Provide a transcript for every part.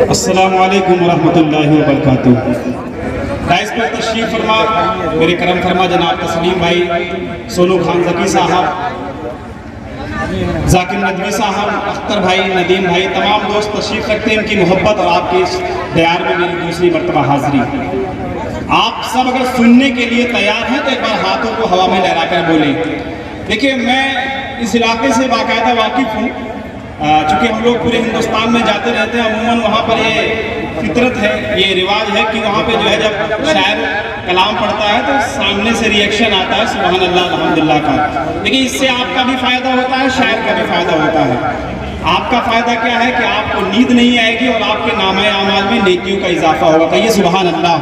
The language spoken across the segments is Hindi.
अस्सलामु अलैकुम वरहमतुल्लाहि वबरकातुहू। डाइस पर तशरीफ़ फरमा मेरे करम फरमा जनाब तस्लीम भाई, सोनू खान ज़की साहब, जाकिर नदवी साहब, अख्तर भाई, नदीम भाई, तमाम दोस्त तशरीफ़ रखते हैं। इनकी मोहब्बत और आपके इस दयार में मेरी दूसरी मरतबा हाज़िरी। आप सब अगर सुनने के लिए तैयार हैं तो एक बार हाथों को हवा में लहरा कर बोलें। देखिए, मैं इस इलाके से बाकायदा वाकिफ़ हूँ, चूँकि हम लोग पूरे हिंदुस्तान में जाते रहते हैं। अमूमन वहाँ पर ये फितरत है, ये रिवाज है कि वहाँ पे जो है जब शायर कलाम पढ़ता है तो सामने से रिएक्शन आता है सुभान अल्लाह अल्हम्दुलिल्लाह का। लेकिन इससे आपका भी फ़ायदा होता है, शायर का भी फ़ायदा होता है। आपका फ़ायदा क्या है कि आपको नींद नहीं आएगी और आपके नामे आमाल में नेकियों का इजाफा होगा। कहिए सुभान अल्लाह।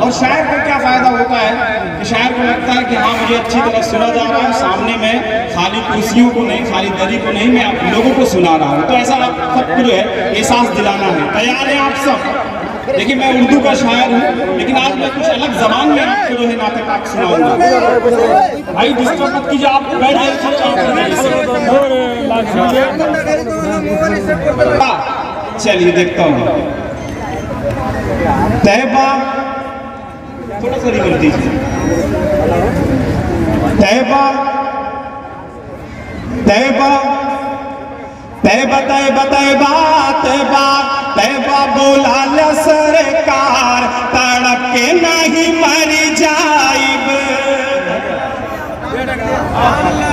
और शायर को क्या फ़ायदा होता है कि शायर को लगता है कि हाँ, मुझे अच्छी तरह सुना जा रहा है, सामने मैं खाली कुर्सियों को नहीं, खाली दरी को नहीं, मैं आप लोगों को सुना रहा हूँ। तो ऐसा आप सबको जो है एहसास दिलाना है। तैयार हैं आप सब? देखिए, मैं उर्दू का शायर हूँ, लेकिन आज मैं कुछ अलग जबान में आपको जो है नाते पाक सुनाऊंगा। भाई डिस्टर्ब मत कीजिए, आप बैठ जाइए। चलिए देखता हूँ। तैबा थोड़ा सा रिवर्स दीजिए। तैबा तैबा तैबा तैबा तैबा तैबा तैबा बोला ल सरकार, तड़प के नहीं मर जाइब।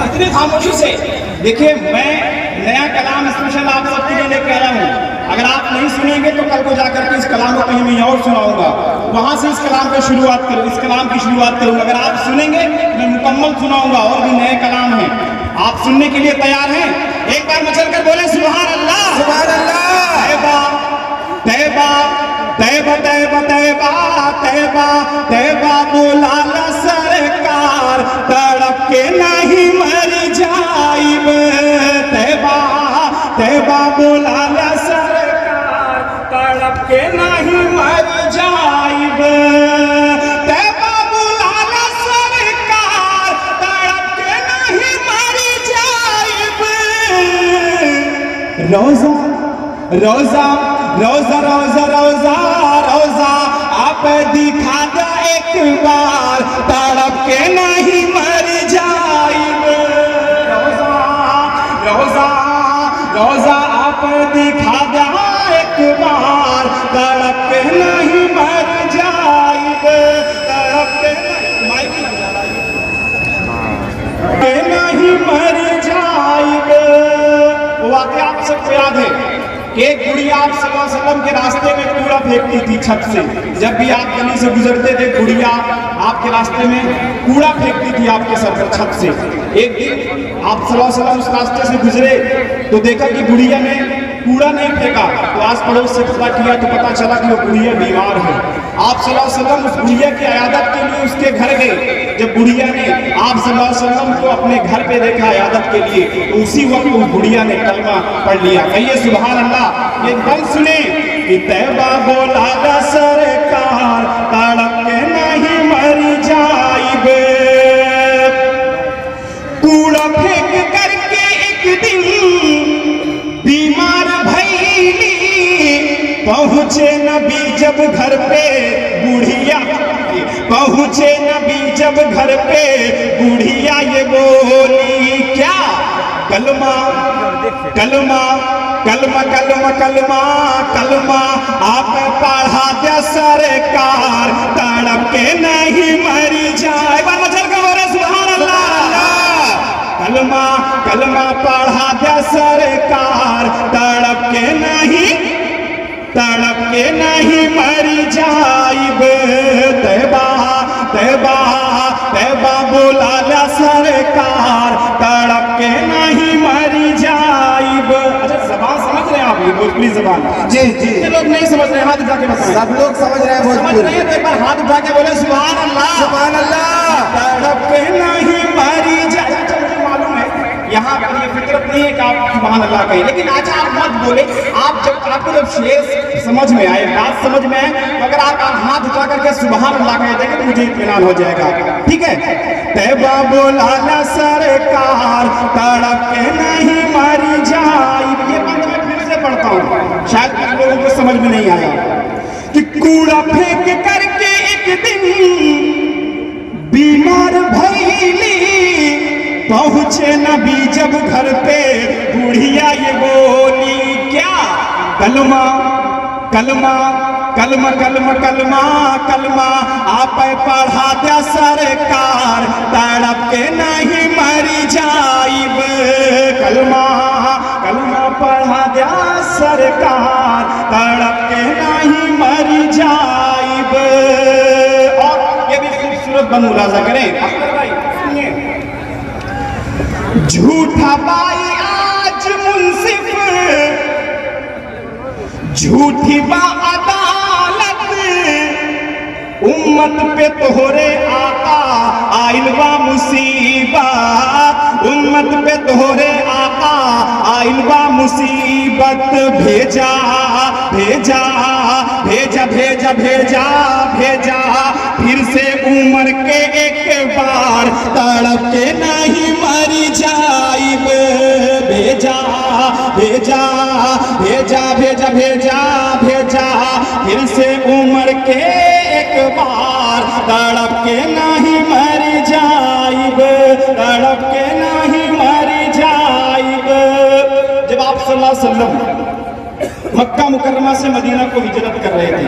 इतनी खामोशी से देखिए, मैं नया कलाम स्पेशल आप सबके लिए लेकर आया हूँ। अगर आप नहीं सुनेंगे तो कल को जाकर के इस कलाम को कहीं मैं और सुनाऊंगा, वहां से इस कलाम की शुरुआत करूँ, इस कलाम की शुरुआत करूँ। अगर आप सुनेंगे मैं मुकम्मल सुनाऊंगा, और भी नए कलाम हैं। आप सुनने के लिए तैयार हैं? एक बार मचल कर बोले सुभान अल्लाह सुभान अल्लाह। तैबा तैबा तैबा तैबा तैबा तैबा तैबा बोला ल सरकार, तड़प के नहीं मर जाइब। तैबा तैबा बोला ल सरकार, तड़प के नहीं मर जाइब। तैबा बोला ल सरकार, तड़प के नहीं मर जाइब। रोजा रोजा रोजा रोजा रोजा रोजा आप दिखा दो एक बार, तड़प के नहीं मर जाइब। रोजा रोजा रोजा आप दिखा दो एक बार, तड़प के नहीं मर जाइब। तड़प के नहीं मर जाइब। वो वाक़या आप सबको याद है कि एक गुड़िया आप सल्लल्लाहु अलैहि वसल्लम के रास्ते में कूड़ा फेंकती थी छत से। जब भी आप गली से गुजरते थे, गुड़िया आपके रास्ते में कूड़ा फेंकती थी आपके सर पर छत से। एक दिन आप सल्लल्लाहु अलैहि वसल्लम उस रास्ते से गुजरे तो देखा कि गुड़िया ने कूड़ा नहीं फेंका। तो आस पड़ोस से पता किया तो पता चला कि वो गुड़िया बीमार है। आप सल्लल्लाहु अलैहि वसल्लम उस गुड़िया की अयादत के लिए उसके घर गए। जब गुड़िया ने आप सल्लल्लाहु अलैहि वसल्लम को अपने घर पे देखा अयादत के लिए, तो उसी वक्त उस गुड़िया ने कलमा पढ़ लिया। कहिए सुभान अल्लाह। एकदम सुने कि तैबा बोला ल सरकार, तड़प के नहीं मर जाइब। कूड़ा फेंक करके एक दिन बीमार भईली, पहुँचे नबी जब घर पे बुढ़िया, पहुँचे नबी जब घर पे बुढ़िया ये बोली क्या? कलमा कलमा कलमा कलमा कलमा कलमा आप पढ़ा दे सरकार, तड़प के नहीं मर जाए। मचल का बोले सुभान अल्लाह। कलमा कलमा पढ़ा दे सरकार, तड़प के नहीं मर जाइब। तैबा तैबा तैबा बोला ल सरकार, तड़प के नहीं मर जाइब। अच्छा, जबान समझ रहे हैं आप? ये भोजपुरी जबान जी जी। लोग नहीं समझ रहे, हाथ उठा के बताएं। सब लोग समझ रहे हैं, समझ रहे हैं तो एक बार हाथ उठा के बोले सुभान अल्लाह सुभान अल्लाह। तड़प के नहीं मर जाइब। मालूम है यहाँ ये फितरत नहीं है कि आप सुभान अल्लाह कहें, लेकिन आज आप मत बोले। आप जब आपको जब शेर समझ में आए, बात समझ में आए, तो अगर आप हाथ उठा करके सुभान अल्लाह कह देंगे तो मुझे इत्मीनान हो जाएगा। ठीक है? तैबा बोला ल सरकार, तड़प के नहीं मर जाइब। ये बात मैं फिर से पढ़ता हूँ, शायद कुछ लोगों को समझ पहुँचे नबी जब घर पे, बुढ़िया ये बोली क्या, कलमा कलमा कलमा कलमा कलमा कलमा आप पढ़ा दिया सरकार, तड़प के नहीं मरी जाइब। कलमा कलमा पढ़ा दिया सरकार, तड़प के नहीं मरी जाइब। और ये भी खूबसूरत बंद मुलाजा करें अख्तर भाई, सुनिए। झूठा बाई आज मुंसिफ, झूठी बा अदालत, उम्मत पे तोहरे आका आइल बा मुसीबत, उम्मत पे तोहरे आका आइल बा मुसीबत। भेजा भेजा भेजा भेजा भेजा भेजा फिर से उम्र के एक बार, तड़प के नहीं मरी जाइब। भेजा भेजा भेजा भेजा भेजा भेजा फिर से उम्र के एक बार, तड़प के नहीं मरी जाइब, तड़प के नहीं मरी जाइब। जब आप सल्लल्लाहु अलैहि वसल्लम मक्का मुकर्रमा से मदीना को हिजरत कर रहे थे,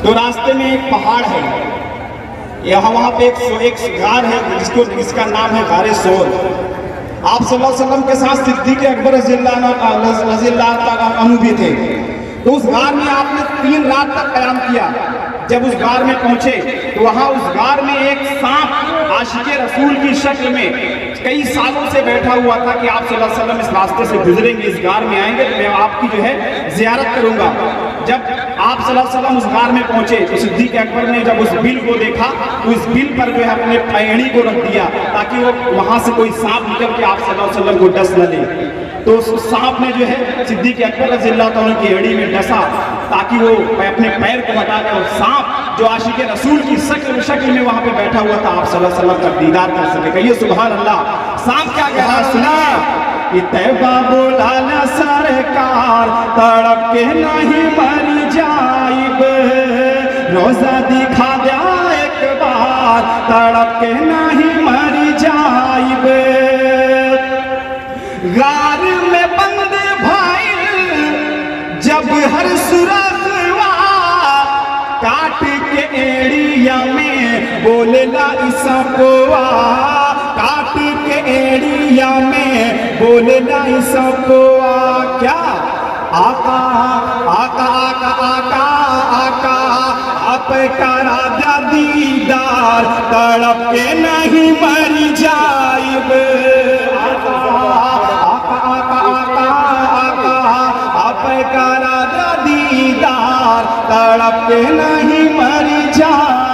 तो रास्ते में एक पहाड़ है, यहाँ वहाँ पे एक गार है जिसका नाम है गारे सोर। आप सल्लल्लाहु अलैहि वसल्लम के साथ सिद्दीक़ अकबर रज़ियल्लाहु अन्हु भी थे। तो उस गार में आपने 3 रात तक क़याम किया। जब उस गार में पहुंचे तो वहां उस गार में एक सांप आशिक़े रसूल की शक्ल में कई सालों से बैठा हुआ था कि आप सल्लल्लाहु अलैहि वसल्लम इस रास्ते से गुजरेंगे, इस गार में आएंगे तो मैं आपकी जो है ज़ियारत करूंगा। जब आप सल्लल्लाहु अलैहि वसल्लम उस गार में पहुंचे तो सिद्दीक़ अकबर ने जब उस बिल को देखा तो इस बिल पर जो है अपने पैड़ी को रख दिया ताकि वो वहां से कोई सांप निकल के आप सल्लल्लाहु अलैहि वसल्लम को डस न ले। तो उस सांप ने जो है सिद्दीक़ अकबर रज़ियल्लाहु अन्हु की एड़ी में डसा ताकि वो अपने पैर को हटा के, और सांप जो आशिक़े रसूल की शक्ल में वहां पे बैठा हुआ था आप सल्लल्लाहु अलैहि वसल्लम का दीदार कर सके। कहिए सुभान अल्लाह। सांप क्या कह रहा सुना कि तैबा बोला न सरकार, तड़प के नहीं मरी जाइब। रोजा दिखा दिया एक बार, तड़प के नहीं मरी जाइब। गार में बंद भाई जब हर सुरखवा, काट के एड़िया में बोलेला इसपवा, काट के एड़िया में बोलेला इसपवा। क्या आका आका आका आका आका आप करा दा दीदार, तड़प के नहीं मरी जाइब। आका आका आका आका आका आप करा दा दीदार, तड़प के नहीं मरी जाइब।